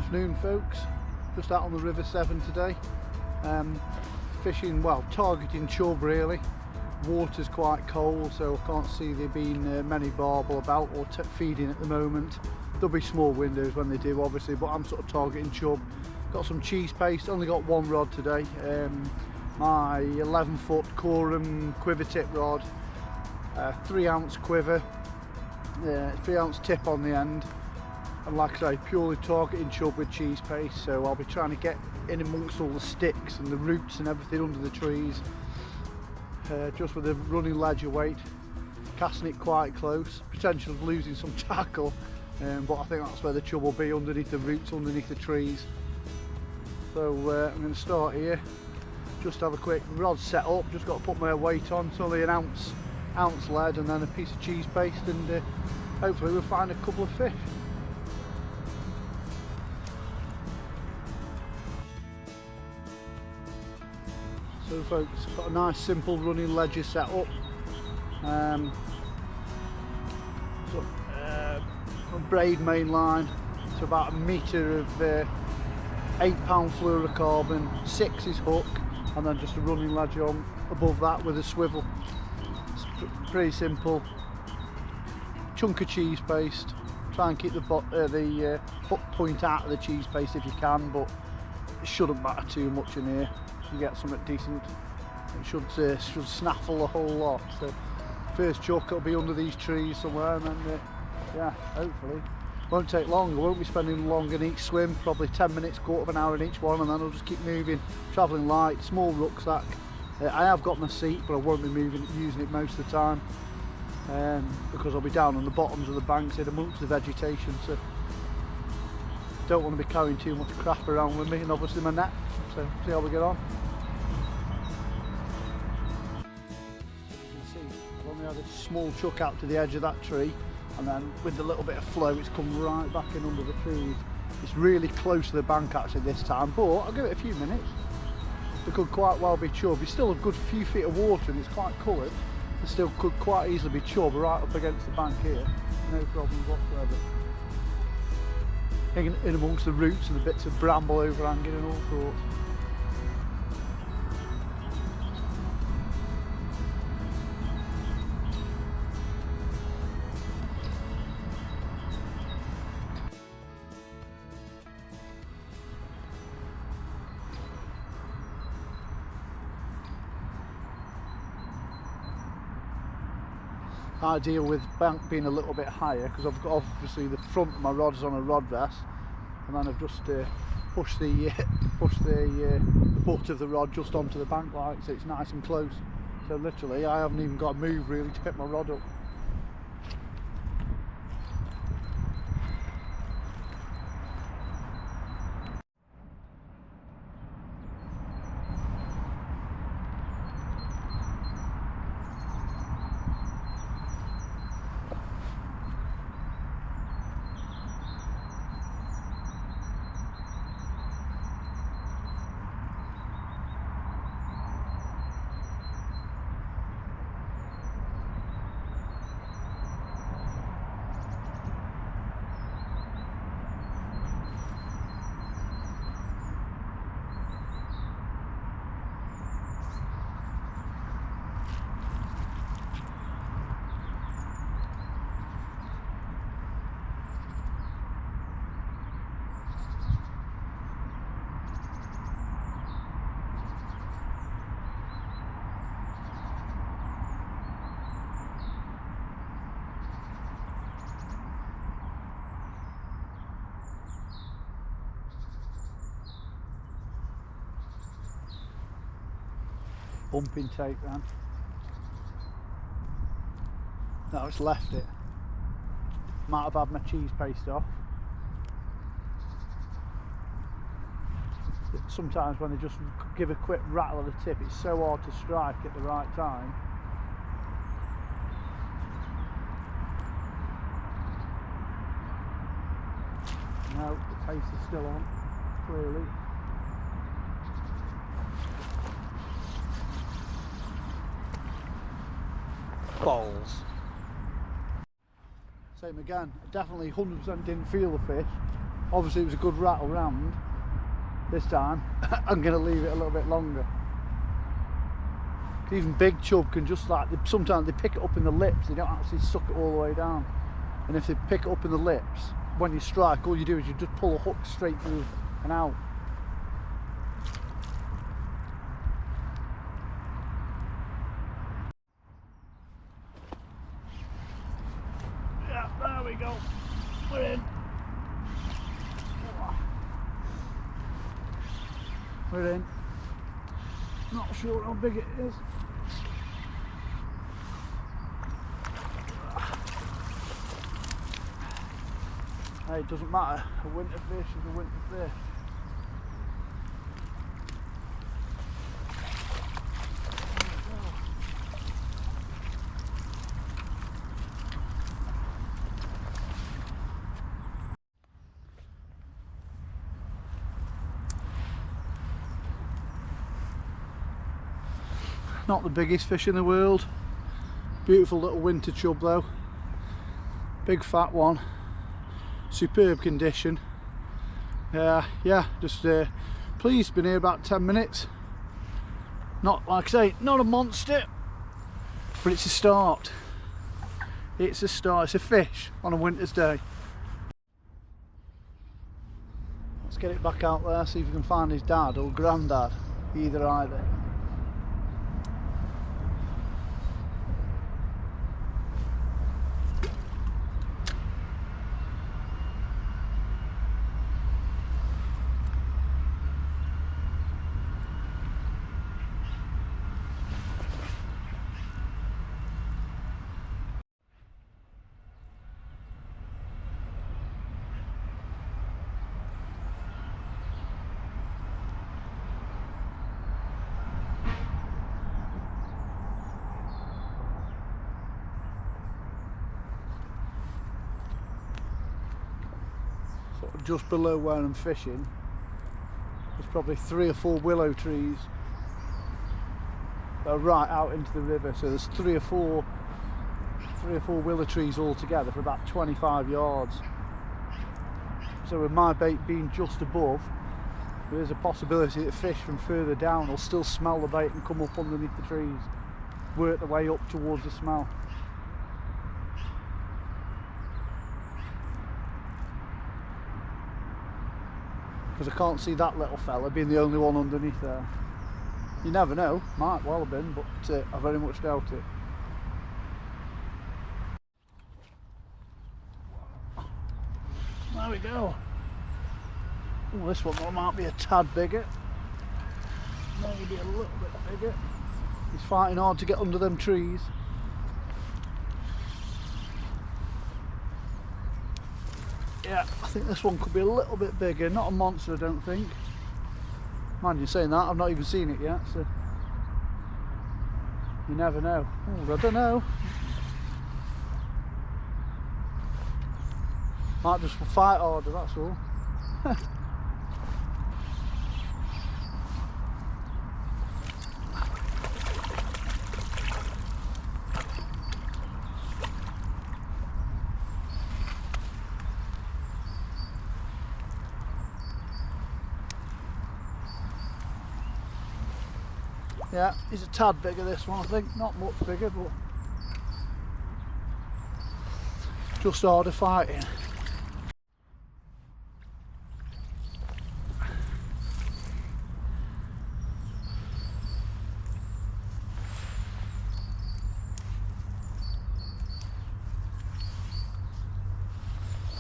Afternoon folks, just out on the River Severn today, fishing, well, targeting chub really. Water's quite cold, so I can't see there being many barbel about or feeding at the moment. There'll be small windows when they do obviously, but I'm sort of targeting chub. Got some cheese paste, only got one rod today, my 11-foot Coram quiver tip rod, 3-ounce quiver, 3-ounce tip on the end. And like I say, purely targeting chub with cheese paste, so I'll be trying to get in amongst all the sticks and the roots and everything under the trees, just with a running ledger weight, casting it quite close, potential of losing some tackle, but I think that's where the chub will be, underneath the roots, underneath the trees. So I'm going to start here, just have a quick rod set up, just got to put my weight on. It's only an ounce lead and then a piece of cheese paste, and hopefully we'll find a couple of fish. So folks, got a nice simple running ledger set up. A braid main line, so about a metre of 8-pound fluorocarbon, 6 is hook, and then just a running ledger on above that with a swivel. It's pretty simple. Chunk of cheese paste. Try and keep the hook point out of the cheese paste if you can, but it shouldn't matter too much in here. You get something decent, it should snaffle a whole lot. So first chuck will be under these trees somewhere, and then yeah, hopefully won't take long. I won't be spending long in each swim, probably 10 minutes, quarter of an hour in each one, and then I'll just keep moving, travelling light, small rucksack. I have got my seat, but I won't be using it most of the time, because I'll be down on the bottoms of the banks in amongst the vegetation, so don't want to be carrying too much crap around with me, and obviously my net. So see how we get on. As you can see, I've only had a small chuck out to the edge of that tree, and then with a little bit of flow it's come right back in under the trees. It's really close to the bank actually this time, but I'll give it a few minutes. It could quite well be chub. It's still a good few feet of water and it's quite coloured. It still could quite easily be chub right up against the bank here. No problems whatsoever. In amongst the roots and the bits of bramble overhanging and all sorts. Ideal with bank being a little bit higher, because I've got obviously the front of my rod is on a rod rest, and then I've just pushed the butt of the rod just onto the bank light, so it's nice and close. So literally I haven't even got to move really to pick my rod up. Bumping tape then. No, it's left it. Might have had my cheese paste off. Sometimes when they just give a quick rattle of the tip, it's so hard to strike at the right time. No, the paste is still on, clearly. Balls. Same again, I definitely 100% didn't feel the fish. obviously it was a good rattle round. This time I'm going to leave it a little bit longer. Even big chub can just like, sometimes they pick it up in the lips, they don't actually suck it all the way down. And if they pick it up in the lips, when you strike, all you do is you just pull a hook straight through and out. Yeah, there we go. We're in. We're in. Not sure how big it is. Hey, it doesn't matter. A winter fish is a winter fish. Not the biggest fish in the world. Beautiful little winter chub though. Big fat one. Superb condition. Yeah, just pleased. Been here about 10 minutes. Not, like I say, not a monster, but it's a start. It's a start. It's a fish on a winter's day. Let's get it back out there, see if we can find his dad or granddad, either. Just below where I'm fishing, there's probably 3 or 4 willow trees that are right out into the river. So there's 3 or 4 willow trees all together for about 25 yards. So with my bait being just above, there's a possibility that fish from further down will still smell the bait and come up underneath the trees, work their way up towards the smell. Because I can't see that little fella being the only one underneath there. You never know, might well have been, but I very much doubt it. There we go. Oh, this one might be a tad bigger. Maybe a little bit bigger. He's fighting hard to get under them trees. Yeah, I think this one could be a little bit bigger. Not a monster, I don't think. Mind you saying that, I've not even seen it yet, so you never know. Oh, I don't know. Might just fight harder, that's all. Yeah, he's a tad bigger, this one, I think. Not much bigger, but just harder fighting.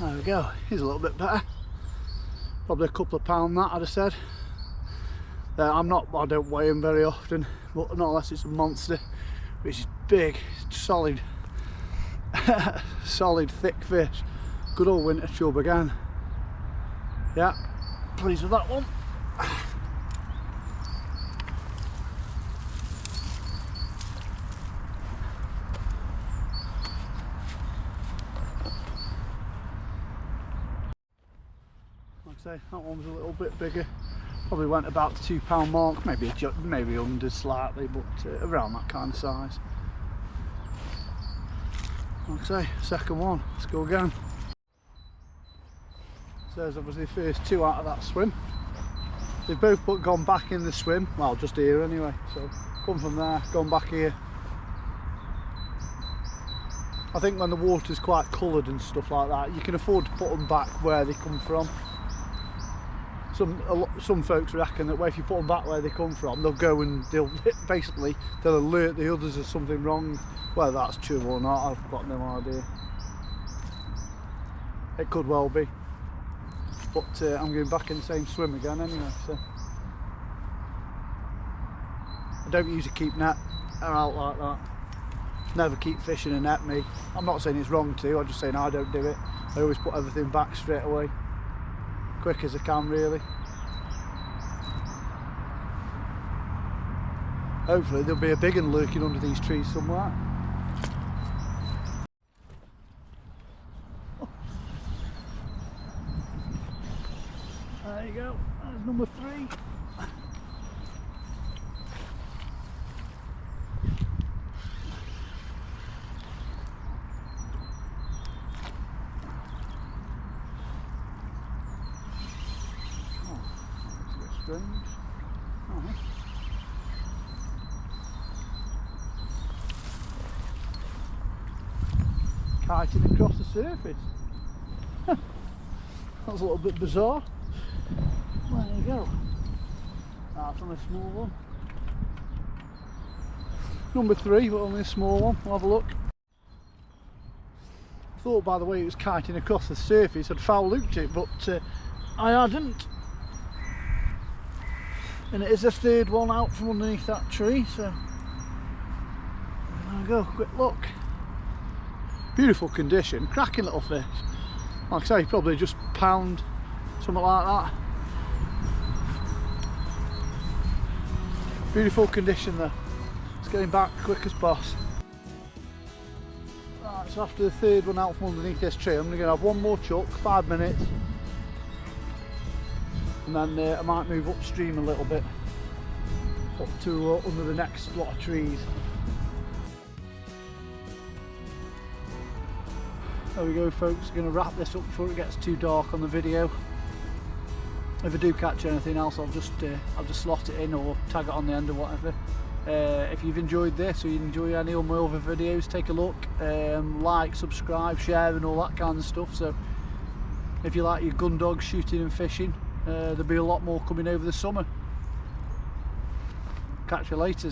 There we go, he's a little bit better. Probably a couple of pound that, I'd have said. I don't weigh him very often, but not unless it's a monster, which is big, solid, solid, thick fish. Good old winter chub again. Yeah, pleased with that one. Like I say, that one was a little bit bigger. Probably went about the £2 mark, maybe under slightly, but around that kind of size. Like I say, second one, let's go again. So there's obviously the first two out of that swim. They've both gone back in the swim, well just here anyway, so come from there, gone back here. I think when the water's quite coloured and stuff like that, you can afford to put them back where they come from. Some folks reckon that if you put them back where they come from, they'll go and they'll alert the others of something wrong. Whether that's true or not, I've got no idea. It could well be. But I'm going back in the same swim again anyway, so I don't usually keep net out like that. Never keep fishing a net, me. I'm not saying it's wrong to, I'm just saying I don't do it. I always put everything back straight away, quick as I can really. Hopefully there'll be a big one lurking under these trees somewhere. There you go, there's number 3. Strange. Oh. Kiting across the surface. That's a little bit bizarre. There you go. That's on a small one. Number 3, but only a small one. We'll have a look. I thought by the way it was kiting across the surface I'd foul looped it, but I hadn't. And it is the 3rd one out from underneath that tree, so there we go, quick look. Beautiful condition, cracking little fish. Like I say, probably just pound, something like that. Beautiful condition there. It's getting back quick as boss. Right, so after the 3rd one out from underneath this tree, I'm going to have one more chuck, 5 minutes. And then I might move upstream a little bit, up to under the next lot of trees. There we go folks, going to wrap this up before it gets too dark on the video. If I do catch anything else I'll just slot it in or tag it on the end or whatever. If you've enjoyed this or you enjoy any of my other videos, take a look, like, subscribe, share and all that kind of stuff. So if you like your gun dog shooting and fishing, there'll be a lot more coming over the summer. Catch you later.